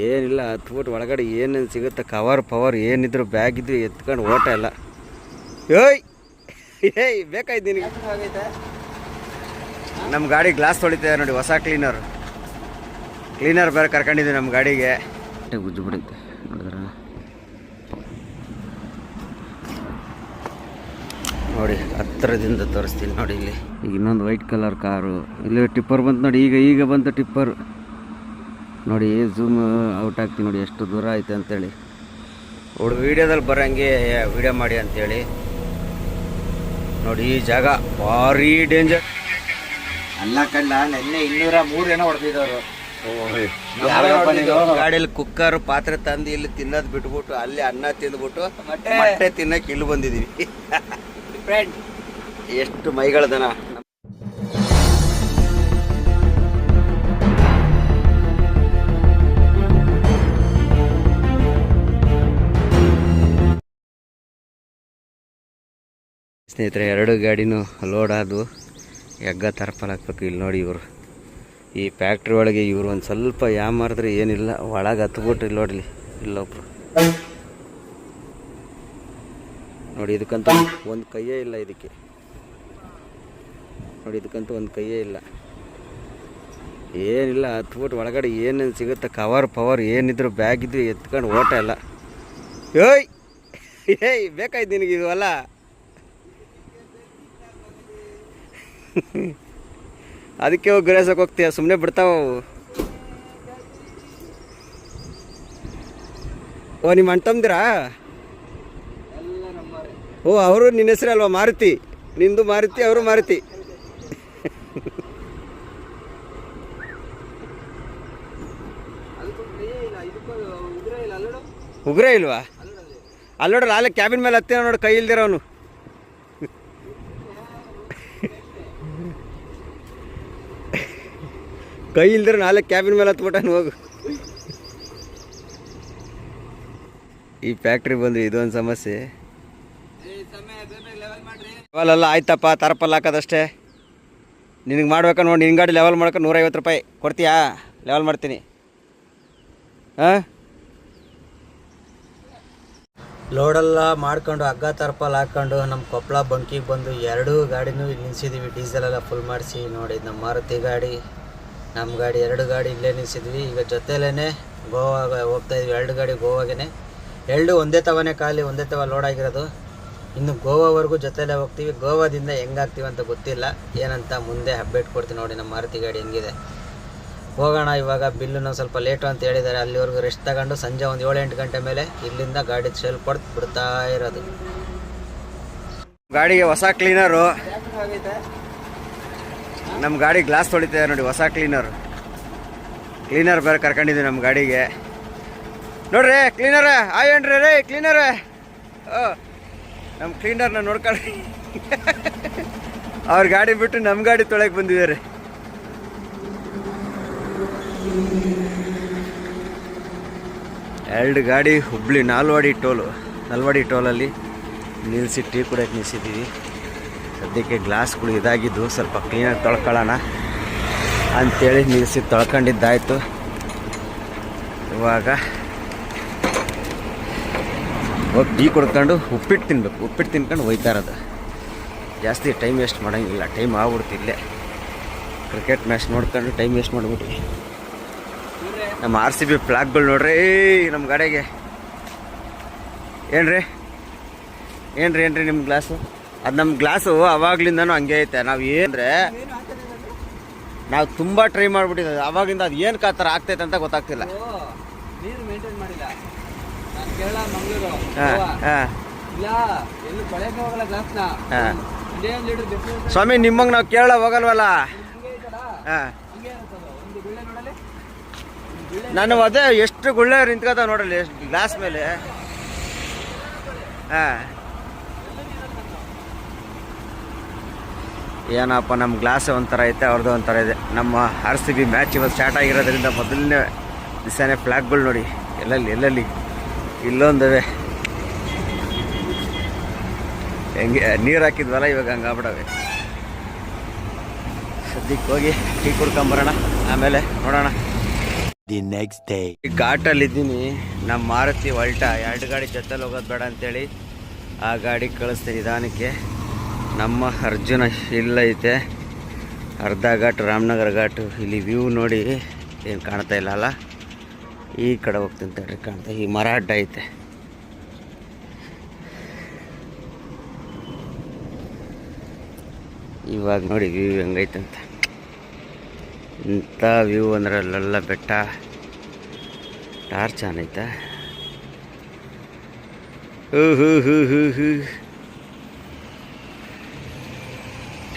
ಏನಿಲ್ಲ ಹತ್ಬಿಟ್ಟು ಒಳಗಡೆ ಏನೇನು ಸಿಗುತ್ತೆ ಕವರ್ ಪವರ್ ಏನಿದ್ರು ಬ್ಯಾಗ್ ಇದ್ದು ಎತ್ಕೊಂಡು ಓಟ ಎಲ್ಲ. ಏಯ್ ಏಯ್ ಬೇಕಾಯ್ತು ನಿನಗೆ. ನಮ್ಮ ಗಾಡಿ ಗ್ಲಾಸ್ ತೊಳಿತಿದೆ ನೋಡಿ, ಹೊಸ ಕ್ಲೀನರ್ ಬೇರೆ ಕರ್ಕೊಂಡಿದ್ದೀವಿ ನಮ್ಮ ಗಾಡಿಗೆ. ಗುಜ್ಜು ಬಿಡುತ್ತೆ ನೋಡಿದ್ರ ನೋಡಿ, ಹತ್ತಿರದಿಂದ ತೋರಿಸ್ತೀನಿ ನೋಡಿ. ಇಲ್ಲಿ ಈಗ ಇನ್ನೊಂದು ವೈಟ್ ಕಲರ್ ಕಾರು, ಇಲ್ಲಿ ಟಿಪ್ಪರ್ ಬಂತು ನೋಡಿ. ಈಗ ಬಂತು ಟಿಪ್ಪರ್ ನೋಡಿ. ಝೂಮ್ ಔಟ್ ಆಗ್ತೀನಿ ನೋಡಿ ಎಷ್ಟು ದೂರ ಐತೆ ಅಂತೇಳಿ. ವೀಡಿಯೋದಲ್ಲಿ ಬರೋಂಗೆ ವೀಡಿಯೋ ಮಾಡಿ ಅಂತೇಳಿ ನೋಡಿ. ಈ ಜಾಗ ಭಾರಿ ಡೇಂಜರ್. ಅಲ್ಲ ಕಣ್ಣ, ನೆನ್ನೆ 203 ಏನೋ ಹೊಡೆದಿದ್ದವರು. ಗಾಡಿಯಲ್ಲಿ ಕುಕ್ಕರ್ ಪಾತ್ರೆ ತಂದು ಇಲ್ಲಿ ತಿನ್ನೋದು ಬಿಟ್ಬಿಟ್ಟು ಅಲ್ಲಿ ಅನ್ನ ತಿಂದ್ಬಿಟ್ಟು ಮೊಟ್ಟೆ ತಿನ್ನಕ್ಕೆ ಇಲ್ಲಿ ಬಂದಿದ್ದೀವಿ. ಎಷ್ಟು ಮೈಗಳದನ. ಸ್ನೇಹಿತರೆ, 2 ಗಾಡಿನೂ ಲೋಡ್ ಆದವು. ಯಗ್ಗ ತರಪಲ್ ಹಾಕ್ಬೇಕು. ಇಲ್ಲಿ ನೋಡಿ, ಇವರು ಈ ಫ್ಯಾಕ್ಟ್ರಿ ಒಳಗೆ ಇವರು ಒಂದು ಸ್ವಲ್ಪ ಯಾಮಾರಿದ್ರೆ ಏನಿಲ್ಲ, ಒಳಗೆ ಹತ್ಬಿಟ್ಟು ಇಲ್ಲಿ ನೋಡಲಿ ಇಲ್ಲೊಬ್ರು ನೋಡಿ. ಇದಕ್ಕಂತೂ ಒಂದು ಕೈಯೇ ಇಲ್ಲ, ಇದಕ್ಕೆ ನೋಡಿ, ಇದಕ್ಕಂತೂ ಒಂದು ಕೈಯೇ ಇಲ್ಲ. ಏನಿಲ್ಲ ಹತ್ಬಿಟ್ಟು ಒಳಗಡೆ ಏನೇನು ಸಿಗುತ್ತೆ ಕವರ್ ಪವರ್ ಏನಿದ್ರು ಬ್ಯಾಗ್ ಇದ್ದು ಎತ್ಕೊಂಡು ಓಟ ಎಲ್ಲ. ಏಯ್ ಏಯ್ ಬೇಕಾಯ್ತು ನಿನಗೆ ಇವೆಲ್ಲ. ಅದಕ್ಕೆ ಹೋಗಿ ಗ್ರೇಸಕ್ಕೆ ಹೋಗ್ತೀಯ, ಸುಮ್ಮನೆ ಬಿಡ್ತಾವ. ಓ ನಿಮ್ಮ ಅಣ್ತಂದಿರಾ? ಓ ಅವರು ನಿನ್ನ ಹೆಸರು ಅಲ್ವಾ ಮಾರುತಿ? ನಿಂದು ಮಾರುತಿ, ಅವರು ಮಾರುತಿ. ಉಗ್ರ ಇಲ್ವಾ? ಅಲ್ಲಿ ನೋಡ್ರಿ, ಅಲ್ಲೇ ಕ್ಯಾಬಿನ್ ಮೇಲೆ ಹತ್ತಿರ ನೋಡಿ, ಕೈ ಇಲ್ದಿರೋನು. ಕೈ ಇಲ್ದಿರ ನಾಳೆ ಕ್ಯಾಬಿನ್ ಮೇಲೆ ಹತ್ಬಿಟ್ಟಾನು. ಹೋಗು. ಈ ಫ್ಯಾಕ್ಟ್ರಿ ಬಂದ್ರಿ ಇದೊಂದು ಸಮಸ್ಯೆ. ಲೆವೆಲ್ ಆಯ್ತಪ್ಪ, ತರಪಲ್ಲ ಹಾಕೋದಷ್ಟೇ. ನಿನಗೆ ಮಾಡ್ಬೇಕಾ ನೋಡಿ, ನಿನ್ನ ಗಾಡಿ ಲೆವೆಲ್ ಮಾಡ್ಕೊ 150 ರೂಪಾಯಿ ಕೊಡ್ತೀಯಾ? ಲೆವೆಲ್ ಮಾಡ್ತೀನಿ. ಹಾಂ, ಲೋಡೆಲ್ಲ ಮಾಡ್ಕೊಂಡು ಹಗ್ಗ ತರಪಲ್ ಹಾಕ್ಕೊಂಡು ನಮ್ಮ ಕೊಪ್ಪಳ ಬಂಕಿಗೆ ಬಂದು 2 ಗಾಡಿನೂ ಇಲ್ಲಿ ನಿಲ್ಸಿದ್ದೀವಿ. ಡೀಸೆಲೆಲ್ಲ ಫುಲ್ ಮಾಡಿಸಿ ನೋಡಿ. ನಮ್ಮ ಮಾರುತಿ ಗಾಡಿ, ನಮ್ಮ ಗಾಡಿ, 2 ಗಾಡಿ ಇಲ್ಲೇ ನಿಲ್ಸಿದ್ವಿ. ಈಗ ಜೊತೆಲೇ ಗೋವಾಗ ಹೋಗ್ತಾಯಿದ್ವಿ. 2 ಗಾಡಿ ಗೋವಾಗೇ, 2 ಒಂದೇ ತವನೇ ಖಾಲಿ, ಒಂದೇ ತವ ಲೋಡ್ ಆಗಿರೋದು. ಇನ್ನು ಗೋವಾವರೆಗೂ ಜೊತೆಲೇ ಹೋಗ್ತೀವಿ. ಗೋವಾದಿಂದ ಹೆಂಗಾಗ್ತೀವಿ ಅಂತ ಗೊತ್ತಿಲ್ಲ, ಏನಂತ ಮುಂದೆ ಅಪ್ಡೇಟ್ ಕೊಡ್ತೀನಿ ನೋಡಿ. ನಮ್ಮ ಮಾರುತಿ ಗಾಡಿ ಹೆಂಗಿದೆ ಹೋಗೋಣ. ಇವಾಗ ಬಿಲ್ಲುನ ಸ್ವಲ್ಪ ಲೇಟು ಅಂತ ಹೇಳಿದ್ದಾರೆ. ಅಲ್ಲಿವರೆಗೂ ರೆಸ್ಟ್ ತಗೊಂಡು ಸಂಜೆ ಒಂದು 7-8 ಗಂಟೆ ಮೇಲೆ ಇಲ್ಲಿಂದ ಗಾಡಿ ಸೇಲ್ ಕೊಡ್ತು ಬಿಡ್ತಾ ಇರೋದು. ಗಾಡಿಗೆ ಹೊಸ ಕ್ಲೀನರು, ನಮ್ಮ ಗಾಡಿ ಗ್ಲಾಸ್ ತೊಳಿತಿದೆ ನೋಡಿ. ಹೊಸ ಕ್ಲೀನರ್ ಬೇರೆ ಕರ್ಕೊಂಡಿದ್ದೀವಿ ನಮ್ಮ ಗಾಡಿಗೆ. ನೋಡ್ರಿ ಕ್ಲೀನರ, ಆಯಣ್ರಿ ರೇ ಕ್ಲೀನರ. ನಮ್ಮ ಕ್ಲೀನರ್ನ ನೋಡ್ಕೊಳ್ಳಿ. ಅವ್ರ ಗಾಡಿ ಬಿಟ್ಟು ನಮ್ಮ ಗಾಡಿ ತೊಳೆಗೆ ಬಂದಿದ್ದಾರೆ. ಎರಡು ಗಾಡಿ ಹುಬ್ಳಿ ನಾಲ್ವಾಡಿ ಟೋಲಲ್ಲಿ ನಿಲ್ಲಿಸಿ ಟೀ ಕುಡಿಯೋಕೆ ನಿಲ್ಲಿಸಿದ್ದೀವಿ. ಸದ್ಯಕ್ಕೆ ಗ್ಲಾಸ್ಗಳು ಇದಾಗಿದ್ದು ಸ್ವಲ್ಪ ಕ್ಲೀನಾಗಿ ತೊಳ್ಕೊಳ್ಳೋಣ ಅಂಥೇಳಿ ನಿಲ್ಲಿಸಿ ತೊಳ್ಕೊಂಡಿದ್ದಾಯಿತು. ಇವಾಗ ಹೋಗಿ ಟೀ ಕುಡ್ಕೊಂಡು ಉಪ್ಪಿಟ್ಟು ತಿನ್ಬೇಕು. ಉಪ್ಪಿಟ್ಟು ತಿನ್ಕೊಂಡು ಹೋಯ್ತಾ ಇರೋದು. ಜಾಸ್ತಿ ಟೈಮ್ ವೇಸ್ಟ್ ಮಾಡೋಂಗಿಲ್ಲ, ಟೈಮ್ ಆಗ್ಬಿಡ್ತಿಲ್ಲೇ. ಕ್ರಿಕೆಟ್ ಮ್ಯಾಚ್ ನೋಡ್ಕೊಂಡು ಟೈಮ್ ವೇಸ್ಟ್ ಮಾಡಿಬಿಟ್ವಿ. ನಮ್ಮ RCB ಫ್ಲಾಗ್ಗಳು ನೋಡ್ರಿ ನಮ್ಮ ಗಾಡಿಗೆ. ಏನ್ರಿ ನಿಮ್ಮ ಗ್ಲಾಸು? ಅದು ನಮ್ಮ ಗ್ಲಾಸು ಅವಾಗ್ಲಿಂದನೂ ಹಂಗೆ ಐತೆ. ನಾವು ಏನಂದರೆ ನಾವು ತುಂಬ ಟ್ರೈ ಮಾಡಿಬಿಟ್ಟಿದ್ದೆ ಅವಾಗಿಂದ. ಅದು ಏನು ಥರ ಆಗ್ತೈತೆ ಅಂತ ಗೊತ್ತಾಗ್ತಿಲ್ಲ. ಸ್ವಾಮಿ ನಿಮ್ಮಂಗೆ ನಾವು ಕೇರಳ ಹೋಗಲ್ವಲ್ಲ. ಹಾಂ, ನಾನು ಅದೇ ಎಷ್ಟು ಗುಳ್ಳೆ ನಿಂತ್ಕೊತಾವ ನೋಡಲಿ ಗ್ಲಾಸ್ ಮೇಲೆ. ಹಾಂ, ಏನಪ್ಪ ನಮ್ಮ ಗ್ಲಾಸೇ ಒಂಥರ ಐತೆ, ಅವ್ರದ್ದು ಒಂಥರ ಇದೆ. ನಮ್ಮ RCB ಮ್ಯಾಚ್ ಇವತ್ತು ಸ್ಟಾರ್ಟ್ ಆಗಿರೋದ್ರಿಂದ ಮೊದಲನೇ ದಿವಸನೇ ಫ್ಲಾಗ್ಗಳು ನೋಡಿ ಎಲ್ಲೆಲ್ಲಿ ಇಲ್ಲೊಂದವೆ. ಹೆಂಗೆ ನೀರು ಹಾಕಿದ್ವಲ್ಲ, ಇವಾಗ ಹಂಗಾಗ್ಬಿಡವೆ. ಸದ್ಯಕ್ಕೆ ಹೋಗಿ ಟೀ ಕುಡ್ಕೊಂಬರೋಣ, ಆಮೇಲೆ ನೋಡೋಣ. The next day. ಘಾಟಲ್ಲಿ ಇದ್ದೀನಿ. ನಮ್ಮ ಮಾರುತಿ ವಲ್ಟಾ 2 ಗಾಡಿ ಜೊತೆಲಿ ಹೋಗೋದು ಬೇಡ ಅಂತೇಳಿ ಆ ಗಾಡಿ ಕಳಿಸ್ತೀನಿ ನಿಧಾನಕ್ಕೆ. ನಮ್ಮ ಅರ್ಜುನ ಇಲ್ಲೈತೆ. ಅರ್ಧ ಘಾಟ್ ರಾಮನಗರ ಘಾಟು. ಇಲ್ಲಿ ವ್ಯೂ ನೋಡಿ ಏನು ಕಾಣ್ತಾ ಇಲ್ಲ ಅಲ್ಲ. ಈ ಕಡೆ ಹೋಗ್ತೀನಿ ತಡ್ರಿ, ಕಾಣ್ತಾ ಈ ಮರ ಅಡ್ಡ ಐತೆ. ಇವಾಗ ನೋಡಿ ವ್ಯೂ ಹೆಂಗೈತೆ ಅಂತ. ಇಂಥ ವ್ಯೂ ಅಂದ್ರೆ ಅಲ್ಲೆಲ್ಲ ಬೆಟ್ಟ, ಟಾರ್ಚ್ ಆನ್ ಐತೆ.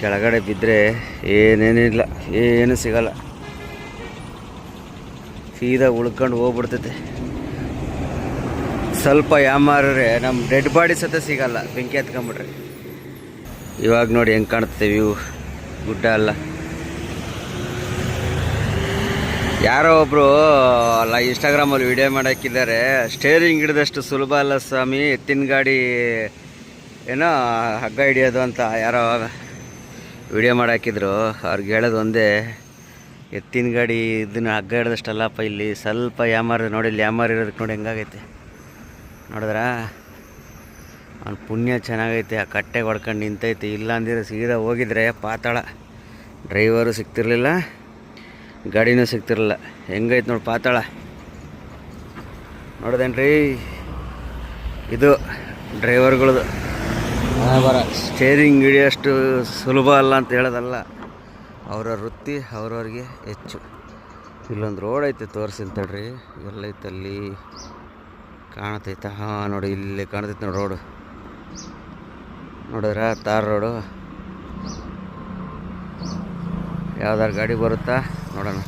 ಕೆಳಗಡೆ ಬಿದ್ದರೆ ಏನೇನಿಲ್ಲ, ಏನು ಸಿಗಲ್ಲ, ಸೀದಾ ಉಳ್ಕೊಂಡು ಹೋಗ್ಬಿಡ್ತೈತೆ. ಸ್ವಲ್ಪ ಯಾಮಾರ್ರೆ ನಮ್ಮ ಡೆಡ್ ಬಾಡಿ ಸತ ಸಿಗಲ್ಲ ಬೆಂಕಿ ಹತ್ಕೊಂಬಿಟ್ರೆ. ಇವಾಗ ನೋಡಿ ಹೆಂಗೆ ಕಾಣುತ್ತೆ ವ್ಯೂ, ಗುಡ್ಡ ಅಲ್ಲ. ಯಾರೋ ಒಬ್ಬರು ಅಲ್ಲ ಇನ್ಸ್ಟಾಗ್ರಾಮಲ್ಲಿ ವಿಡಿಯೋ ಮಾಡೋಕ್ಕಿದ್ದಾರೆ, ಸ್ಟೇರಿಂಗ್ ಹಿಡಿದಷ್ಟು ಸುಲಭ ಅಲ್ಲ ಸ್ವಾಮಿ ಎತ್ತಿನ ಗಾಡಿ ಏನೋ ಹಗ್ಗ ಹಿಡಿಯೋದು ಅಂತ ಯಾರೋ ವಿಡಿಯೋ ಮಾಡಾಕಿದ್ರು. ಅವ್ರಿಗೆ ಹೇಳೋದು ಒಂದೇ, ಎತ್ತಿನ ಗಾಡಿ ಇದನ್ನು ಹಗ್ಗ ಹಿಡಿದಷ್ಟಲ್ಲಪ್ಪ, ಇಲ್ಲಿ ಸ್ವಲ್ಪ ಯಾಮಾರ ನೋಡಿ, ಇಲ್ಲಿ ಯಾಮಾರ ಇರೋದಕ್ಕೆ ನೋಡಿ ಹೆಂಗಾಗೈತೆ ನೋಡಿದ್ರಾ. ಅವ್ನ ಪುಣ್ಯ ಚೆನ್ನಾಗೈತೆ, ಆ ಕಟ್ಟೆಗೆ ಹೊಡ್ಕೊಂಡು ನಿಂತೈತೆ. ಇಲ್ಲ ಅಂದಿದ್ರೆ ಸೀದಾ ಹೋಗಿದ್ರೆ ಪಾತಾಳ. ಡ್ರೈವರು ಸಿಗ್ತಿರ್ಲಿಲ್ಲ, ಗಾಡಿನೂ ಸಿಗ್ತಿರಲಿಲ್ಲ. ಹೆಂಗೈತೆ ನೋಡಿ ಪಾತಾಳ. ನೋಡ್ದೇನ್ರಿ, ಇದು ಡ್ರೈವರ್ಗಳದು ಬರ. ಸ್ಟೇರಿಂಗ್ ಹಿಡಿಯೋಷ್ಟು ಸುಲಭ ಅಲ್ಲ ಅಂತ ಹೇಳೋದಲ್ಲ, ಅವರ ವೃತ್ತಿ ಅವ್ರವ್ರಿಗೆ ಹೆಚ್ಚು. ಇಲ್ಲೊಂದು ರೋಡ್ ಐತೆ, ತೋರಿಸ್ತೀನಿ ತಡ್ರಿ ಎಲ್ಲೈತೆ ಅಲ್ಲಿ ಕಾಣತೈತೆ. ಹಾಂ ನೋಡಿ ಇಲ್ಲಿ ಕಾಣ್ತೈತೆ ನೋಡಿ ರೋಡು, ನೋಡಿದ್ರ ತಾರ್ ರೋಡು. ಯಾವ್ದಾರು ಗಾಡಿ ಬರುತ್ತಾ ನೋಡೋಣ.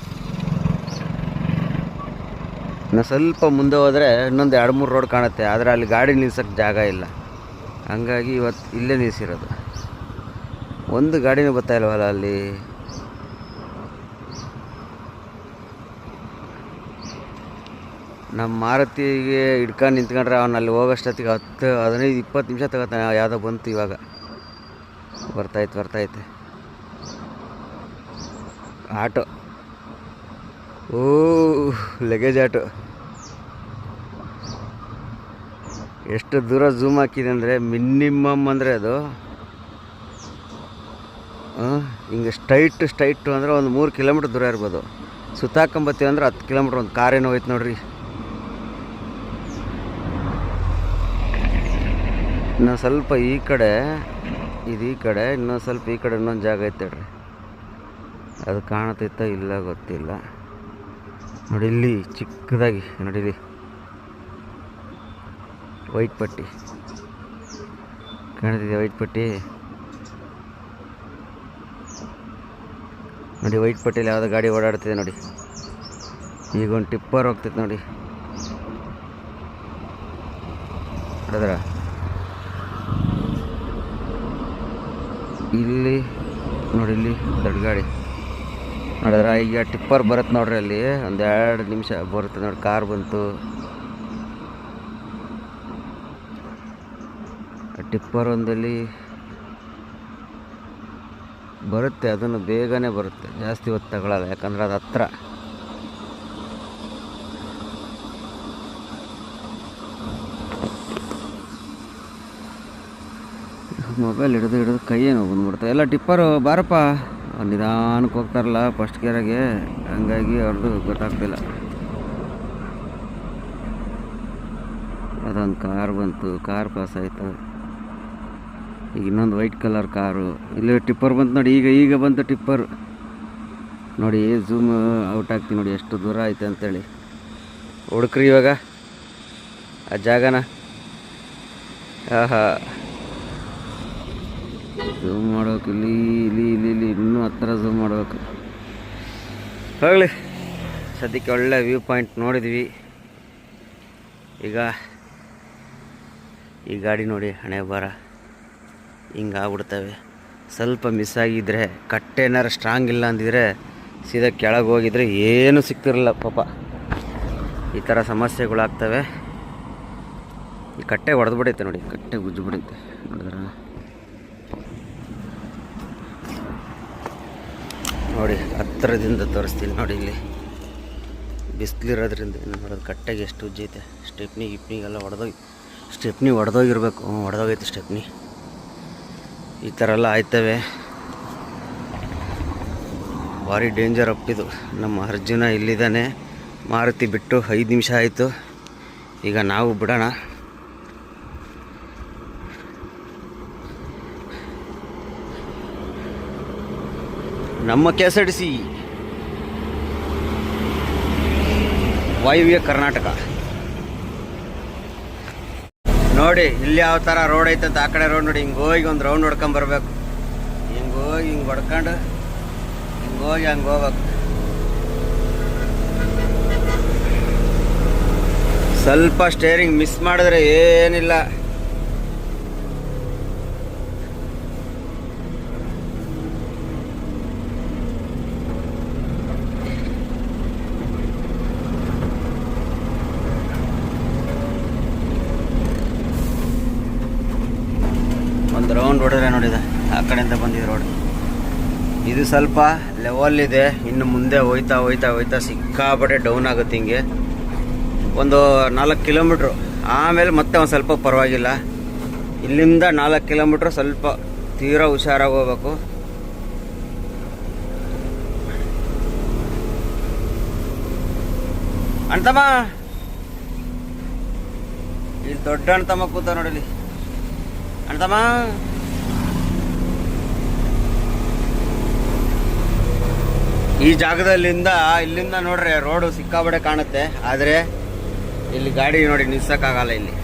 ಇನ್ನು ಸ್ವಲ್ಪ ಮುಂದೆ ಹೋದರೆ ಇನ್ನೊಂದು 2-3 ರೋಡ್ ಕಾಣುತ್ತೆ, ಆದರೆ ಅಲ್ಲಿ ಗಾಡಿ ನಿಲ್ಸೋಕ್ಕೆ ಜಾಗ ಇಲ್ಲ. ಹಂಗಾಗಿ ಇವತ್ತು ಇಲ್ಲೇ ನಿಲ್ಸಿರೋದು. ಒಂದು ಗಾಡಿನೂ ಬರ್ತಾ ಇಲ್ವಲ್ಲ ಅಲ್ಲಿ. ನಮ್ಮ ಮಾರುತಿಗೆ ಹಿಡ್ಕೊಂಡು ನಿಂತ್ಕೊಂಡ್ರೆ ಅವನು ಅಲ್ಲಿ ಹೋಗೋಷ್ಟೊತ್ತಿಗೆ 10-15-20 ನಿಮಿಷ ತಗೋತಾನೆ. ಯಾವುದೋ ಬಂತು, ಇವಾಗ ಬರ್ತೈತೆ ಆಟೋ. ಓ ಲಗೇಜ್ ಆಟೋ. ಎಷ್ಟು ದೂರ ಝೂಮ್ ಹಾಕಿದೆ ಅಂದರೆ ಮಿನಿಮಮ್ ಅಂದರೆ ಅದು ಹಿಂಗೆ ಸ್ಟ್ರೈಟು ಅಂದರೆ ಒಂದು 3 ಕಿಲೋಮೀಟ್ರ್ ದೂರ ಇರ್ಬೋದು. ಸುತ್ತಾಕೊಂಬತ್ತೀವಿ ಅಂದ್ರೆ 10 ಕಿಲೋಮೀಟ್ರ್. ಒಂದು ಕಾರೇನೋ ಹೋಯ್ತು ನೋಡ್ರಿ. ಇನ್ನೊಂದು ಸ್ವಲ್ಪ ಈ ಕಡೆ, ಇದು ಈ ಕಡೆ, ಇನ್ನೊಂದು ಸ್ವಲ್ಪ ಈ ಕಡೆ ಇನ್ನೊಂದು ಜಾಗ ಐತೆ ನೋಡ್ರಿ. ಅದು ಕಾಣತೈತ ಇಲ್ಲ ಗೊತ್ತಿಲ್ಲ. ನೋಡಿ ಇಲ್ಲಿ ಚಿಕ್ಕದಾಗಿ ನೋಡಿರಿ ವೈಟ್ ಪಟ್ಟಿ ಕಾಣ್ತಿದೆ. ವೈಟ್ ಪಟ್ಟಿ ನೋಡಿ, ವೈಟ್ ಪಟ್ಟಿಯಲ್ಲಿ ಯಾವುದೋ ಗಾಡಿ ಓಡಾಡ್ತಿದೆ ನೋಡಿ. ಈಗ ಒಂದು ಟಿಪ್ಪರ್ ಹೋಗ್ತೈತೆ ನೋಡಿ, ನೋಡಿದ್ರ ಇಲ್ಲಿ ನೋಡಿ, ಇಲ್ಲಿ ದೊಡ್ಡ ಗಾಡಿ ನೋಡಿದ್ರ. ಈಗ ಟಿಪ್ಪರ್ ಬರುತ್ತೆ ನೋಡ್ರಿ, ಅಲ್ಲಿ ಒಂದು 2 ನಿಮಿಷ ಬರುತ್ತೆ ನೋಡಿ. ಕಾರ್ ಬಂತು, ಟಿಪ್ಪರ್ ಒಂದಲ್ಲಿ ಬರುತ್ತೆ. ಅದನ್ನು ಬೇಗನೆ ಬರುತ್ತೆ, ಜಾಸ್ತಿ ಹೊತ್ತು ತಗೊಳ್ಳಲ್ಲ, ಯಾಕಂದ್ರೆ ಅದು ಹತ್ರ. ಮೊಬೈಲ್ ಹಿಡಿದು ಕೈಯೇನು ಬಂದ್ಬಿಡ್ತಾರೆ ಎಲ್ಲ. ಟಿಪ್ಪರು ಬಾರಪ್ಪ, ನಿಧಾನಕ್ಕೆ ಹೋಗ್ತಾರಲ್ಲ ಫಸ್ಟ್ ಗೇರಾಗೆ, ಹಂಗಾಗಿ ಅವ್ರದ್ದು ಗೊತ್ತಾಗ್ತಿಲ್ಲ. ಅದೊಂದು ಕಾರ್ ಬಂತು, ಕಾರ್ ಪಾಸ್ ಆಯಿತು. ಈಗ ಇನ್ನೊಂದು ವೈಟ್ ಕಲರ್ ಕಾರು. ಇಲ್ಲಿ ಟಿಪ್ಪರ್ ಬಂತು ನೋಡಿ, ಈಗ ಬಂತು ಟಿಪ್ಪರ್ ನೋಡಿ. ಝೂಮ್ ಔಟ್ ಆಗ್ತೀನಿ ನೋಡಿ ಎಷ್ಟು ದೂರ ಐತೆ ಅಂತೇಳಿ. ಹುಡುಕ್ರಿ ಇವಾಗ ಆ ಜಾಗನ. ಆಹಾ, ಝೂಮ್ ಮಾಡ್ಬೇಕು. ಇಲ್ಲಿ ಇನ್ನೂ ಹತ್ತಿರ ಝೂಮ್ ಮಾಡಬೇಕು. ಹೋಗಲಿ, ಸದ್ಯಕ್ಕೆ ಒಳ್ಳೆ ವ್ಯೂ ಪಾಯಿಂಟ್ ನೋಡಿದ್ವಿ. ಈಗ ಈ ಗಾಡಿ ನೋಡಿ ಹಣೆ ಬರ ಹಿಂಗೆ ಆಗ್ಬಿಡ್ತವೆ. ಸ್ವಲ್ಪ ಮಿಸ್ ಆಗಿದ್ದರೆ, ಕಟ್ಟೆ ಏನಾರು ಸ್ಟ್ರಾಂಗ್ ಇಲ್ಲ ಅಂದಿದ್ರೆ ಸೀದಾ ಕೆಳಗೆ ಹೋಗಿದ್ರೆ ಏನೂ ಸಿಗ್ತಿರಲಿಲ್ಲ ಪಾಪ. ಈ ಥರ ಸಮಸ್ಯೆಗಳಾಗ್ತವೆ. ಈ ಕಟ್ಟೆ ಹೊಡೆದ್ಬಿಡೈತೆ ನೋಡಿ, ಕಟ್ಟೆ ಗುಜ್ಜಿಬಿಡೈತೆ ನೋಡಿದ್ರೆ. ನೋಡಿ ಹತ್ತಿರದಿಂದ ತೋರಿಸ್ತೀನಿ ನೋಡಿ. ಇಲ್ಲಿ ಬಿಸಿಲಿರೋದ್ರಿಂದ ಏನು ಮಾಡೋದು, ಕಟ್ಟಾಗಿ ಎಷ್ಟು ಉಜ್ಜೈತೆ. ಗಿಪ್ನಿಗೆಲ್ಲ ಸ್ಟೆಪ್ನಿ ಹೊಡೆದೋಗಿರ್ಬೇಕು. ಹೊಡೆದೋಗೈತೆ ಸ್ಟೆಪ್ನಿ. ಈ ಥರ ಎಲ್ಲ ಆಯ್ತವೆ. ಭಾರಿ ಡೇಂಜರ್ ಅಪ್ಪಿದು. ನಮ್ಮ ಅರ್ಜುನ ಇಲ್ಲಿದ್ದಾನೆ. ಮಾರುತಿ ಬಿಟ್ಟು 5 ನಿಮಿಷ ಆಯಿತು. ಈಗ ನಾವು ಬಿಡೋಣ. ನಮ್ಮ KSRTC ವಾಯುವ್ಯ ಕರ್ನಾಟಕ ನೋಡಿ. ಇಲ್ಲಿ ಯಾವ ಥರ ರೋಡ್ ಐತೆ ಅಂತ. ಆ ಕಡೆ ರೋಡ್ ನೋಡಿ, ಹಿಂಗೆ ಹೋಗಿ ಒಂದು ರೌಂಡ್ ಹೊಡ್ಕೊಂಬರ್ಬೇಕು. ಹಿಂಗೆ ಹೋಗಿ ಹಿಂಗೆ ಹೊಡ್ಕೊಂಡು ಹಿಂಗೆ ಹೋಗಿ ಹಂಗೆ ಹೋಗ್ಬೇಕು. ಸ್ವಲ್ಪ ಸ್ಟೇರಿಂಗ್ ಮಿಸ್ ಮಾಡಿದ್ರೆ ಏನಿಲ್ಲ. ಒಂದು ರೌಂಡ್ ಹೊಡೆದ್ರೆ ನೋಡಿದೆ, ಆ ಕಡೆಯಿಂದ ಬಂದಿದೆ ರೋಡ್. ಇದು ಸ್ವಲ್ಪ ಲೆವೆಲ್ ಇದೆ. ಇನ್ನು ಮುಂದೆ ಹೋಯ್ತಾ ಹೋಯ್ತಾ ಹೋಯ್ತಾ ಸಿಕ್ಕಾಪಟ್ಟೆ ಡೌನ್ ಆಗುತ್ತೆ. ಹಿಂಗೆ ಒಂದು 4 ಕಿಲೋಮೀಟ್ರು ಆಮೇಲೆ ಮತ್ತೆ ಒಂದು ಸ್ವಲ್ಪ ಪರವಾಗಿಲ್ಲ. ಇಲ್ಲಿಂದ 4 ಕಿಲೋಮೀಟ್ರ್ ಸ್ವಲ್ಪ ತೀರಾ ಹುಷಾರಾಗಿ ಹೋಗ್ಬೇಕು. ಅಣ್ತಮ್ಮ, ಇಲ್ಲಿ ದೊಡ್ಡ ಅಣ್ತಮ್ಮ ಕೂತ ನೋಡಿಲಿ. ಅಣ್ತಮ್ಮ, ಈ ಜಾಗದಲ್ಲಿಂದ ಇಲ್ಲಿಂದ ನೋಡ್ರಿ ರೋಡು ಸಿಕ್ಕಾಬಡೆ ಕಾಣುತ್ತೆ. ಆದರೆ ಇಲ್ಲಿ ಗಾಡಿ ನೋಡಿ ನಿಲ್ಸಕ್ಕಾಗಲ್ಲ. ಇಲ್ಲಿ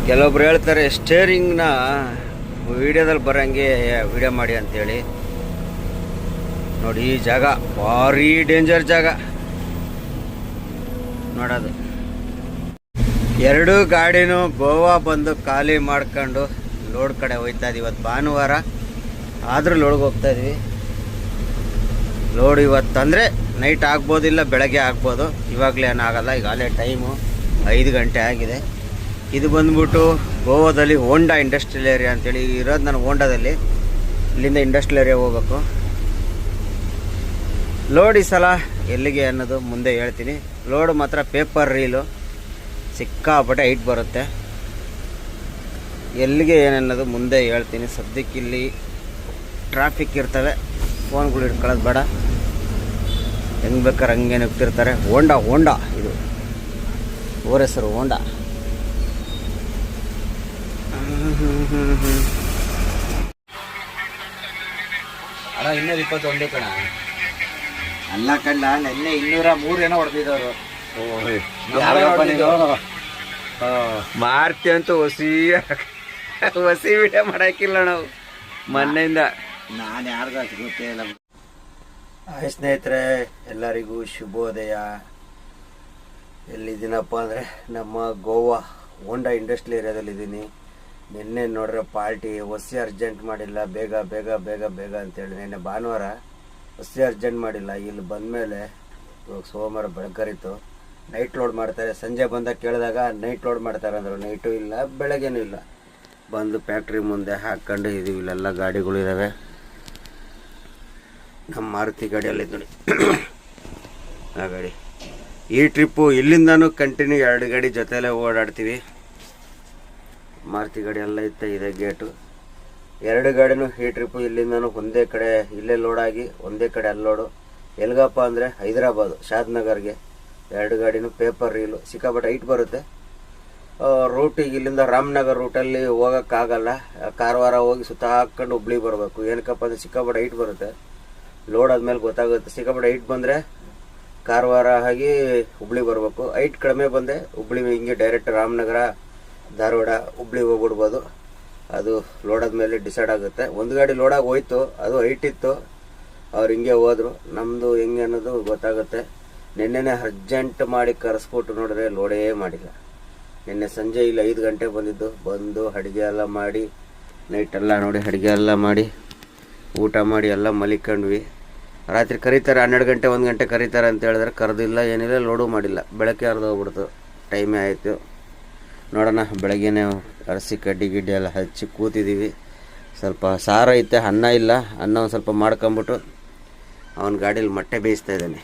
ಕೆಲವೊಬ್ರು ಹೇಳ್ತಾರೆ ಸ್ಟೇರಿಂಗ್ನ ವಿಡಿಯೋದಲ್ಲಿ ಬರೋಂಗೆ ವಿಡಿಯೋ ಮಾಡಿ ಅಂತೇಳಿ. ನೋಡಿ ಈ ಜಾಗ ಭಾರಿ ಡೇಂಜರ್ ಜಾಗ ನೋಡೋದು. 2 ಗಾಡಿನೂ ಗೋವಾ ಬಂದು ಖಾಲಿ ಮಾಡ್ಕೊಂಡು ಲೋಡ್ ಕಡೆ ಹೋಗ್ತಾ ಇದೀವಿ. ಇವತ್ತು ಭಾನುವಾರ ಆದರೂ ಲೋಡ್ಗೆ ಹೋಗ್ತಾ ಇದೀವಿ. ಲೋಡ್ ಇವತ್ತು ಅಂದರೆ ನೈಟ್ ಆಗ್ಬೋದಿಲ್ಲ, ಬೆಳಗ್ಗೆ ಆಗ್ಬೋದು. ಇವಾಗಲೇ ಏನಾಗಲ್ಲ. ಈಗಾಗಲೇ ಟೈಮು 5 ಗಂಟೆ ಆಗಿದೆ. ಇದು ಬಂದ್ಬಿಟ್ಟು ಗೋವಾದಲ್ಲಿ ಹೋಂಡಾ ಇಂಡಸ್ಟ್ರಿಯಲ್ ಏರಿಯಾ ಅಂತೇಳಿ ಇರೋದು. ನಾನು ಹೋಂಡಾದಲ್ಲಿ ಇಲ್ಲಿಂದ ಇಂಡಸ್ಟ್ರಿಯಲ್ ಏರಿಯಾ ಹೋಗ್ಬೇಕು. ಲೋಡ್ ಈ ಸಲ ಎಲ್ಲಿಗೆ ಅನ್ನೋದು ಮುಂದೆ ಹೇಳ್ತೀನಿ. ಲೋಡ್ ಮಾತ್ರ ಪೇಪರ್ ರೀಲು ಸಿಕ್ಕಾಪಟ್ಟೆ ಹೈಟ್ ಬರುತ್ತೆ. ಎಲ್ಲಿಗೆ ಏನನ್ನೋದು ಮುಂದೆ ಹೇಳ್ತೀನಿ. ಸದ್ಯಕ್ಕೆ ಇಲ್ಲಿ ಟ್ರಾಫಿಕ್ ಇರ್ತವೆ. ಫೋನ್ಗಳು ಇಟ್ಕೊಳ್ಳೋದು ಬೇಡ. ಹೆಂಗೆ ಬೇಕಾದ್ರೆ ಹಂಗೆ ನುಗ್ತಿರ್ತಾರೆ. ಹೋಂಡಾ ಇದು ಊರ ಹೆಸರು ಹೋಂಡಾ. ಅಣ್ಣ 221 ಕಣ. ಅಲ್ಲ ಕಣ್ಣ, ನೆನ್ನೆ 203 ಏನೋ ಹೊಡೆದಿದ್ದವರು. ಮಾರ್ತಿ ಅಂತೂ ಹೊಸಿ ವಿಡಿಯೋ ಮಾಡಾಕಿಲ್ಲ ನಾವು ಮೊನ್ನೆಯಿಂದ. ನಾನು ಯಾರಿಗೂ ಅಷ್ಟು ಗೊತ್ತೇ ಇಲ್ಲ. ಹಾಯ್ ಸ್ನೇಹಿತರೆ, ಎಲ್ಲರಿಗೂ ಶುಭೋದಯ. ಎಲ್ಲಿದ್ದೀನಪ್ಪ ಅಂದರೆ ನಮ್ಮ ಗೋವಾ ಹೋಂಡಾ ಇಂಡಸ್ಟ್ರಿಯಲ್ ಏರಿಯಾದಲ್ಲಿದ್ದೀನಿ. ನಿನ್ನೆ ನೋಡ್ರೆ ಪಾರ್ಟಿ ಹೊಸಿ ಅರ್ಜೆಂಟ್ ಮಾಡಿಲ್ಲ. ಬೇಗ ಬೇಗ ಬೇಗ ಬೇಗ ಅಂತೇಳಿ ನಿನ್ನೆ ಭಾನುವಾರ ಹೊಸಿ ಅರ್ಜೆಂಟ್ ಮಾಡಿಲ್ಲ. ಇಲ್ಲಿ ಬಂದಮೇಲೆ ಇವಾಗ ಸೋಮವಾರ ಬೆಳಕರಿತು. ನೈಟ್ ಲೋಡ್ ಮಾಡ್ತಾರೆ. ಸಂಜೆ ಬಂದಾಗ ಕೇಳಿದಾಗ ನೈಟ್ ಲೋಡ್ ಮಾಡ್ತಾರೆ ಅಂದರು. ನೈಟು ಇಲ್ಲ, ಬೆಳಗ್ಗೆನೂ ಇಲ್ಲ. ಬಂದು ಫ್ಯಾಕ್ಟ್ರಿ ಮುಂದೆ ಹಾಕ್ಕೊಂಡು ಇದೀವಿ. ಇಲ್ಲೆಲ್ಲ ಗಾಡಿಗಳು ಇದ್ದಾವೆ. ನಮ್ಮ ಮಾರುತಿ ಗಾಡಿಯಲ್ಲಿ ನೋಡಿ ಆ ಗಾಡಿ. ಈ ಟ್ರಿಪ್ಪು ಇಲ್ಲಿಂದನೂ ಕಂಟಿನ್ಯೂ 2 ಗಾಡಿ ಜೊತೆಯಲ್ಲೇ ಓಡಾಡ್ತೀವಿ. ಮಾರುತಿ ಗಾಡಿ ಎಲ್ಲ ಇತ್ತು, ಇದೆ ಗೇಟು. 2 ಗಾಡಿನೂ ಈ ಟ್ರಿಪ್ಪು ಇಲ್ಲಿಂದನೂ ಒಂದೇ ಕಡೆ ಇಲ್ಲೇ ಲೋಡಾಗಿ ಒಂದೇ ಕಡೆ ಅಲ್ಲಿ ಲೋಡು. ಎಲ್ಗಪ್ಪ ಅಂದರೆ ಹೈದರಾಬಾದು ಶಾದ್ನಗರ್ಗೆ. 2 ಗಾಡಿನೂ ಪೇಪರ್ ರೀಲು ಸಿಕ್ಕಾಪಟ್ಟೆ ಹೈಟ್ ಬರುತ್ತೆ. ರೂಟಿಗೆ ಇಲ್ಲಿಂದ ರಾಮನಗರ ರೂಟಲ್ಲಿ ಹೋಗೋಕ್ಕಾಗಲ್ಲ. ಕಾರವಾರ ಹೋಗಿ ಸುತ್ತ ಹಾಕ್ಕೊಂಡು ಹುಬ್ಳಿ ಬರಬೇಕು. ಏನಕ್ಕಪ್ಪ ಅಂದರೆ ಸಿಕ್ಕಾಪಟ್ಟೆ ಹೈಟ್ ಬರುತ್ತೆ. ಲೋಡ್ ಆದಮೇಲೆ ಗೊತ್ತಾಗುತ್ತೆ. ಸಿಕ್ಕಾಪಟ್ಟೆ ಹೈಟ್ ಬಂದರೆ ಕಾರವಾರ ಆಗಿ ಹುಬ್ಳಿ ಬರಬೇಕು. ಹೈಟ್ ಕಡಿಮೆ ಬಂದೆ ಹುಬ್ಳಿ ಹಿಂಗೆ ಡೈರೆಕ್ಟ್ ರಾಮನಗರ ಧಾರವಾಡ ಹುಬ್ಳಿ ಹೋಗ್ಬಿಡ್ಬೋದು. ಅದು ಲೋಡ್ ಆದಮೇಲೆ ಡಿಸೈಡ್ ಆಗುತ್ತೆ. ಒಂದು ಗಾಡಿ ಲೋಡಾಗಿ ಹೋಯ್ತು, ಅದು ಹೈಟ್ ಇತ್ತು, ಅವ್ರು ಹಿಂಗೆ ಹೋದರು. ನಮ್ಮದು ಹೆಂಗೆ ಅನ್ನೋದು ಗೊತ್ತಾಗುತ್ತೆ. ನಿನ್ನೆನೇ ಅರ್ಜೆಂಟ್ ಮಾಡಿ ಕರೆಸ್ಬಿಟ್ಟು ನೋಡಿದ್ರೆ ಲೋಡೇ ಮಾಡಿಲ್ಲ. ನಿನ್ನೆ ಸಂಜೆ ಇಲ್ಲಿ 5 ಗಂಟೆ ಬಂದು ಅಡುಗೆ ಎಲ್ಲ ಮಾಡಿ ನೈಟೆಲ್ಲ ನೋಡಿ ಅಡುಗೆ ಎಲ್ಲ ಮಾಡಿ ಊಟ ಮಾಡಿ ಎಲ್ಲ ಮಲಿಕೊಂಡ್ವಿ. ರಾತ್ರಿ ಕರೀತಾರೆ 12 ಗಂಟೆ 1 ಗಂಟೆ ಕರೀತಾರೆ ಅಂತ ಹೇಳಿದ್ರೆ ಕರೆದಿಲ್ಲ, ಏನಿಲ್ಲ, ಲೋಡು ಮಾಡಿಲ್ಲ. ಬೆಳಗ್ಗೆ ಹೋಗ್ಬಿಡ್ತು. ಟೈಮೇ ಆಯಿತು. ನೋಡೋಣ, ಬೆಳಗ್ಗೆನೇ ಅರಸಿ ಕಡ್ಡಿ ಗಿಡ್ಡಿ ಎಲ್ಲ ಹಚ್ಚಿ ಕೂತಿದ್ದೀವಿ. ಸ್ವಲ್ಪ ಸಾರು ಐತೆ, ಅನ್ನ ಇಲ್ಲ. ಅನ್ನ ಒಂದು ಸ್ವಲ್ಪ ಮಾಡ್ಕೊಂಬಿಟ್ಟು ಅವನ ಗಾಡೀಲಿ ಮೊಟ್ಟೆ ಬೇಯಿಸ್ತಾ ಇದ್ದಾನೆ.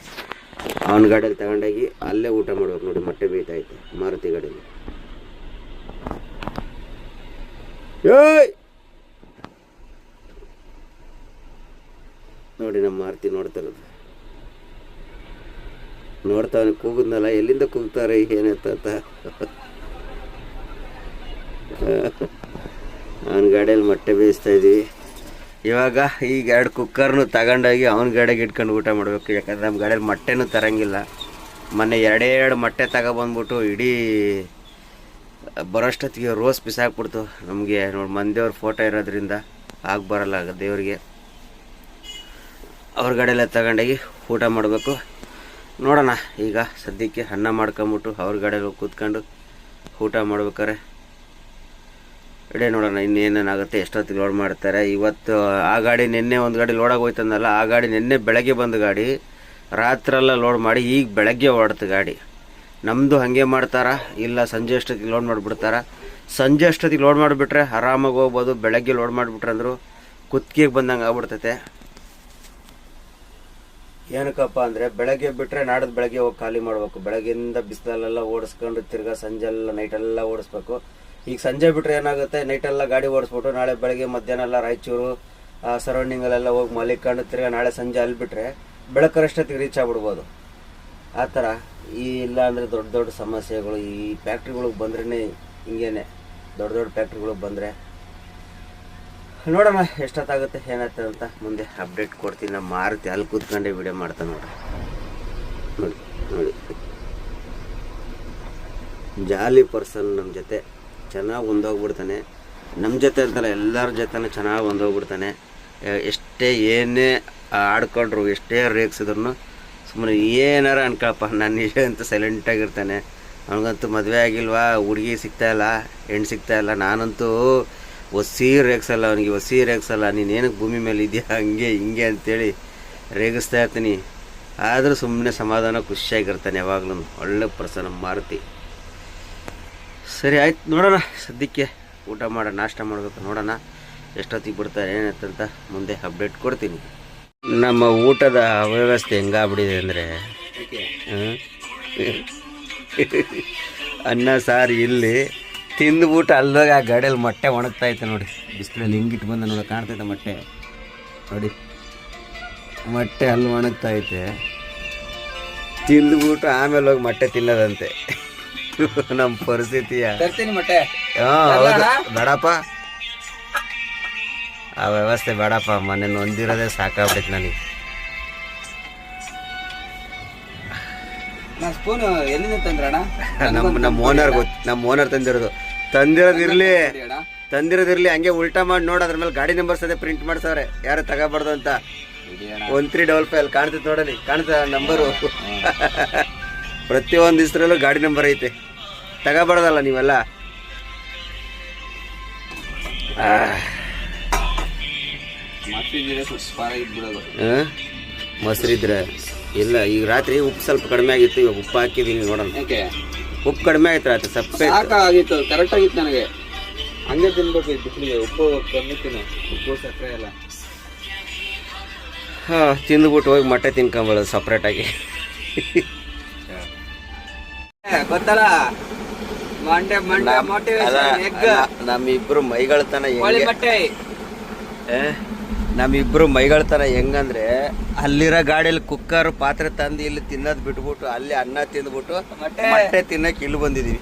ಅವನ ಗಾಡೀಲಿ ತಗೊಂಡೋಗಿ ಅಲ್ಲೇ ಊಟ ಮಾಡ್ಬೇಕು ನೋಡಿ. ಮೊಟ್ಟೆ ಬೇಯ್ತೈತೆ ಮಾರುತಿ ಗಾಡೀಲಿ. ಏಯ್ ನೋಡಿ ನಮ್ಮ ಮಾರುತಿ ನೋಡ್ತಾ ಇರೋದು. ನೋಡ್ತಾವನೆ, ಕೂಗುದ್ನಲ್ಲ, ಎಲ್ಲಿಂದ ಕೂಗ್ತಾರೆ ಏನತ್ತ ಅವನ ಗಾಡಿಯಲ್ಲಿ ಮೊಟ್ಟೆ ಬೇಯಿಸ್ತಾ ಇದ್ದೀವಿ. ಇವಾಗ ಈಗ 2 ಕುಕ್ಕರ್ನು ತಗೊಂಡೋಗಿ ಅವನ ಗಾಡಿಗೆ ಇಟ್ಕೊಂಡು ಊಟ ಮಾಡಬೇಕು. ಯಾಕಂದರೆ ನಮ್ಮ ಗಾಡಿಯಲ್ಲಿ ಮೊಟ್ಟೆನೂ ತರಂಗಿಲ್ಲ. ಮೊನ್ನೆ 2 ಮೊಟ್ಟೆ ತಗೊಬಂದ್ಬಿಟ್ಟು ಇಡೀ ಬರೋಷ್ಟೊತ್ತಿಗೆ ರೋಸ್ ಬಿಸಾಕ್ಬಿಡ್ತು. ನಮಗೆ ನೋಡಿ ಮಂದಿಯವ್ರ ಫೋಟೋ ಇರೋದ್ರಿಂದ ಆಗಿ ಬರಲ್ಲ ದೇವ್ರಿಗೆ. ಅವ್ರ ಗಾಡಿಯೆಲ್ಲ ತಗೊಂಡೋಗಿ ಊಟ ಮಾಡಬೇಕು. ನೋಡೋಣ, ಈಗ ಸದ್ಯಕ್ಕೆ ಅನ್ನ ಮಾಡ್ಕೊಂಬಿಟ್ಟು ಅವ್ರ ಗಾಡಿಯಲ್ಲಿ ಕೂತ್ಕೊಂಡು ಊಟ ಮಾಡ್ಬೇಕಾರೆ ಇಡೇ ನೋಡೋಣ ಇನ್ನೇನೇನಾಗುತ್ತೆ, ಎಷ್ಟೊತ್ತಿಗೆ ಲೋಡ್ ಮಾಡ್ತಾರೆ. ಇವತ್ತು ಆ ಗಾಡಿ ನಿನ್ನೆ ಒಂದು ಗಾಡಿ ಲೋಡಾಗಿ ಹೋಯ್ತಂದಲ್ಲ, ಆ ಗಾಡಿ ನಿನ್ನೆ ಬೆಳಗ್ಗೆ ಬಂದ ಗಾಡಿ, ರಾತ್ರೆಲ್ಲ ಲೋಡ್ ಮಾಡಿ ಈಗ ಬೆಳಗ್ಗೆ ಓಡುತ್ತೆ ಗಾಡಿ. ನಮ್ಮದು ಹಾಗೆ ಮಾಡ್ತಾರಾ ಇಲ್ಲ ಸಂಜೆ ಅಷ್ಟೊತ್ತಿಗೆ ಲೋಡ್ ಮಾಡಿಬಿಡ್ತಾರ? ಸಂಜೆ ಅಷ್ಟೊತ್ತಿಗೆ ಲೋಡ್ ಮಾಡಿಬಿಟ್ರೆ ಆರಾಮಾಗಿ ಹೋಗ್ಬೋದು. ಬೆಳಗ್ಗೆ ಲೋಡ್ ಮಾಡಿಬಿಟ್ರೆ ಅಂದರು ಕುತ್ತಿಗೆಗೆ ಬಂದಂಗೆ ಆಗ್ಬಿಡ್ತೈತೆ. ಏನಕ್ಕಪ್ಪ ಅಂದರೆ ಬೆಳಗ್ಗೆ ಬಿಟ್ಟರೆ ನಾಡೋದು ಬೆಳಗ್ಗೆ ಹೋಗಿ ಖಾಲಿ ಮಾಡಬೇಕು. ಬೆಳಗ್ಗೆಯಿಂದ ಬಿಸಿಲಲ್ಲೆಲ್ಲ ಓಡಿಸ್ಕೊಂಡು ತಿರ್ಗಾ ಸಂಜೆಲ್ಲ ನೈಟೆಲ್ಲ ಓಡಿಸ್ಬೇಕು. ಈಗ ಸಂಜೆ ಬಿಟ್ಟರೆ ಏನಾಗುತ್ತೆ, ನೈಟೆಲ್ಲ ಗಾಡಿ ಓಡಿಸ್ಬಿಟ್ಟು ನಾಳೆ ಬೆಳಗ್ಗೆ ಮಧ್ಯಾಹ್ನ ಎಲ್ಲ ರಾಯಚೂರು ಸರೌಂಡಿಂಗಲ್ಲೆಲ್ಲ ಹೋಗಿ ಮಲಿಕೊಂಡು ತಿರ್ಗಾ ನಾಳೆ ಸಂಜೆ ಅಲ್ಲಿ ಬಿಟ್ಟರೆ ಬೆಳಕರಷ್ಟೊತ್ತಿಗೆ ರೀಚ್ ಆಗ್ಬಿಡ್ಬೋದು. ಆ ಥರ ಈ ಇಲ್ಲ ಅಂದರೆ ದೊಡ್ಡ ದೊಡ್ಡ ಸಮಸ್ಯೆಗಳು ಈ ಫ್ಯಾಕ್ಟ್ರಿಗಳಿಗೆ ಬಂದ್ರೇ ಹಿಂಗೇನೆ. ದೊಡ್ಡ ದೊಡ್ಡ ಫ್ಯಾಕ್ಟ್ರಿಗಳಿಗೆ ಬಂದರೆ ನೋಡೋಣ ಎಷ್ಟೊತ್ತಾಗುತ್ತೆ ಏನಾಗ್ತದೆ ಅಂತ ಮುಂದೆ ಅಪ್ಡೇಟ್ ಕೊಡ್ತೀನಿ. ನಮ್ಮ ಮಾರುತಿ ಅಲ್ಲಿ ಕೂತ್ಕೊಂಡೆ ವಿಡಿಯೋ ಮಾಡ್ತಾನೆ ನೋಡಿ. ನೋಡಿ ನೋಡಿ ಜಾಲಿ ಪರ್ಸನ್. ನಮ್ಮ ಜೊತೆ ಚೆನ್ನಾಗಿ ಹೊಂದೋಗ್ಬಿಡ್ತಾನೆ. ನಮ್ಮ ಜೊತೆ ಅಂತಲ್ಲ, ಎಲ್ಲರ ಜೊತೆನೂ ಚೆನ್ನಾಗಿ ಹೊಂದೋಗ್ಬಿಡ್ತಾನೆ. ಎಷ್ಟೇ ಏನೇ ಆಡ್ಕೊಂಡ್ರು, ಎಷ್ಟೇ ರೇಗಿಸಿದ್ರು ಸುಮ್ಮನೆ ಏನಾರ ಅನ್ಕೊಳಪ್ಪ ನಾನು ನಿಜ ಅಂತ ಸೈಲೆಂಟಾಗಿರ್ತಾನೆ. ಅವನಿಗಂತೂ ಮದುವೆ ಆಗಿಲ್ವಾ, ಹುಡುಗಿ ಸಿಗ್ತಾಯಿಲ್ಲ, ಹೆಣ್ಣು ಸಿಗ್ತಾಯಿಲ್ಲ. ನಾನಂತೂ ಒಸಿ ರೇಗಿಸಲ್ಲ ಅವನಿಗೆ, ಒಸಿ ರೇಗಿಸಲ್ಲ. ನೀನೇನಕ್ಕೆ ಭೂಮಿ ಮೇಲೆ ಇದೆಯಾ ಹಂಗೆ ಹಿಂಗೆ ಅಂತೇಳಿ ರೇಗಿಸ್ತಾ ಇರ್ತೀನಿ. ಆದರೂ ಸುಮ್ಮನೆ ಸಮಾಧಾನ ಖುಷಿಯಾಗಿರ್ತಾನೆ ಯಾವಾಗಲೂ. ಒಳ್ಳೆ ಪರ್ಸನ್ ನಮ್ಮ ಮಾರುತಿ. ಸರಿ ಆಯ್ತು, ನೋಡೋಣ. ಸದ್ಯಕ್ಕೆ ಊಟ ಮಾಡೋಣ, ನಾಷ್ಟ ಮಾಡಬೇಕು. ನೋಡೋಣ ಎಷ್ಟೊತ್ತಿಗೆ ಬಿಡ್ತಾರೆ ಏನಾಯ್ತಂತ ಮುಂದೆ ಅಪ್ಡೇಟ್ ಕೊಡ್ತೀನಿ. ನಮ್ಮ ಊಟದ ವ್ಯವಸ್ಥೆ ಹೆಂಗಾಗ್ಬಿಟ್ಟಿದೆ ಅಂದರೆ ಅನ್ನ ಸಾರು ಇಲ್ಲಿ ತಿಂದುಬಿಟ್ಟು ಅಲ್ದಾಗ ಆ ಗಾಡಿಯಲ್ಲಿ ಮೊಟ್ಟೆ ಒಣಗ್ತಾಯಿತ್ತು ನೋಡಿ. ಬಿಸಿಲಲ್ಲಿ ಹಿಂಗಿಟ್ಟು ಬಂದ ನೋಡಿ, ಕಾಣ್ತೈತೆ ಮೊಟ್ಟೆ ನೋಡಿ. ಮೊಟ್ಟೆ ಅಲ್ಲಿ ಒಣಗ್ತಾಯಿತೆ. ತಿಂದುಬಿಟ್ಟು ಆಮೇಲೆ ಹೋಗಿ ಮೊಟ್ಟೆ ತಿನ್ನೋದಂತೆ ನಮ್ಮ ಪರಿಸ್ಥಿತಿಯ. ಮೊಟ್ಟೆ ಹೌದು ಬೇಡಪ್ಪ, ಆ ವ್ಯವಸ್ಥೆ ಬೇಡಪ್ಪ. ಮೊನ್ನೆ ನೊಂದಿರೋದೇ ಸಾಕಾಗ್ಬಿಟ್ಟೈತೆ ನನಗೆ. ಸ್ಪೂನ್ ಎಲ್ಲಿಂದ ತಂದ್ರಣ? ನಮ್ಮ ಓನರ್ ತಂದಿರೋದಿರ್ಲಿ ಹಂಗೆ ಉಲ್ಟಾ ಮಾಡಿ ನೋಡಿ. ಅದ್ರ ಮೇಲೆ ಗಾಡಿ ನಂಬರ್ಸ್ ಅದೇ ಪ್ರಿಂಟ್ ಮಾಡ್ಸವ್ರೆ, ಯಾರು ತಗೋಬಾರ್ದು ಅಂತ. 1355 ಅಲ್ಲಿ ಕಾಣ್ತೈತೆ ನೋಡಲಿ, ಕಾಣ್ತದೆ ನಂಬರು. ಪ್ರತಿಯೊಂದು ಇಸ್ರಲ್ಲೂ ಗಾಡಿ ನಂಬರ್ ಐತೆ, ತಗೋಬಾರ್ದಲ್ಲ ನೀವೆಲ್ಲ. ಮೊಸರಿದ್ರೆ ಇಲ್ಲ. ಈಗ ರಾತ್ರಿ ಉಪ್ಪು ಸ್ವಲ್ಪ ಕಡಿಮೆ ಆಗಿತ್ತು, ಇವಾಗ ಉಪ್ಪು ಹಾಕಿದ್ದೀನಿ ನೋಡೋಣ. ಉಪ್ಪು ಕಡಿಮೆ ಆಯ್ತು ರಾತ್ರಿ, ಸಪ್ಪೆ ಆಗಿತ್ತು. ಕರೆಕ್ಟ್ ಆಗಿತ್ತು ನನಗೆ. ಹಂಗೆ ತಿನ್ಬೇಕು ಬಿಸಿಲಿಗೆ. ಉಪ್ಪು ಕಮ್ಮಿ ತಿನ್ನು, ಉಪ್ಪು ಸಕ್ಕರೆ ಎಲ್ಲ. ಹಾಂ, ತಿಂದುಬಿಟ್ಟು ಹೋಗಿ ಮೊಟ್ಟೆ ತಿನ್ಕೊಂಬೋದು ಸಪ್ರೇಟಾಗಿ. ಗೊತ್ತಲ್ಲ, ನಮ್ಮಿಬ್ರು ಮೈಗಳತನ ನಮ್ಮಿಬ್ರು ಮೈಗಳತನ ಹೆಂಗಂದ್ರೆ, ಅಲ್ಲಿರೋ ಗಾಡಿಯಲ್ಲಿ ಕುಕ್ಕರ್ ಪಾತ್ರೆ ತಂದು ಇಲ್ಲಿ ತಿನ್ನೋದು ಬಿಟ್ಬಿಟ್ಟು ಅಲ್ಲಿ ಅನ್ನ ತಿಂದ್ಬಿಟ್ಟು ಮೊಟ್ಟೆ ತಿನ್ನಕ್ಕೆ ಇಲ್ಲಿ ಬಂದಿದೀವಿ.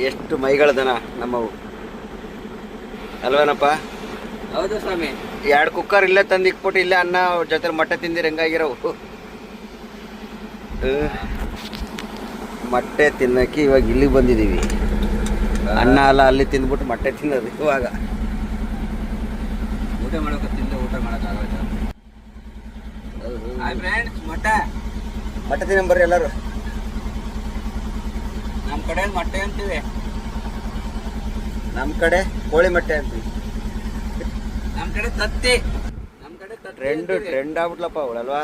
ಎಷ್ಟು ಮೈಗಳತನ ನಮ್ಮವು ಅಲ್ವೇನಪ್ಪ? ಹೌದು ಸ್ವಾಮಿ. 2 ಕುಕ್ಕರ್ ಇಲ್ಲೇ ತಂದು ಇಕ್ಬಿಟ್ಟು ಇಲ್ಲೇ ಅನ್ನ ಜೊತೆ ಮೊಟ್ಟೆ ತಿಂದಿರ ಹೆಂಗಾಗಿರೋವು. ಮೊಟ್ಟೆ ತಿನ್ನಕ್ಕೆ ಇವಾಗ ಇಲ್ಲಿಗೆ ಬಂದಿದ್ದೀವಿ. ಅನ್ನ ಅಲ್ಲ ಅಲ್ಲಿ ತಿಂದ್ಬಿಟ್ಟು ಮೊಟ್ಟೆ ತಿನ್ನೋದು ಇವಾಗ. ಊಟ ಮಾಡೋಕೆ ತಿಂದು ಊಟ ಮಾಡೋಕ್ಕಾಗಲ್ಲ. ಮೊಟ್ಟೆ ತಿನ್ನಂಬರ್ರಿ ಎಲ್ಲರೂ. ನಮ್ಮ ಕಡೆ ಮೊಟ್ಟೆ ಅಂತೀವಿ, ನಮ್ಮ ಕಡೆ ಕೋಳಿ ಮೊಟ್ಟೆ ಅಂತೀವಿ. ನಮ್ಮ ಕಡೆ ತತ್ತಿ. ನಮ್ಮ ಕಡೆ ಟ್ರೆಂಡ್ ಆಗ್ಬಿಟ್ಲಪ್ಪ ಅವಳಲ್ವಾ.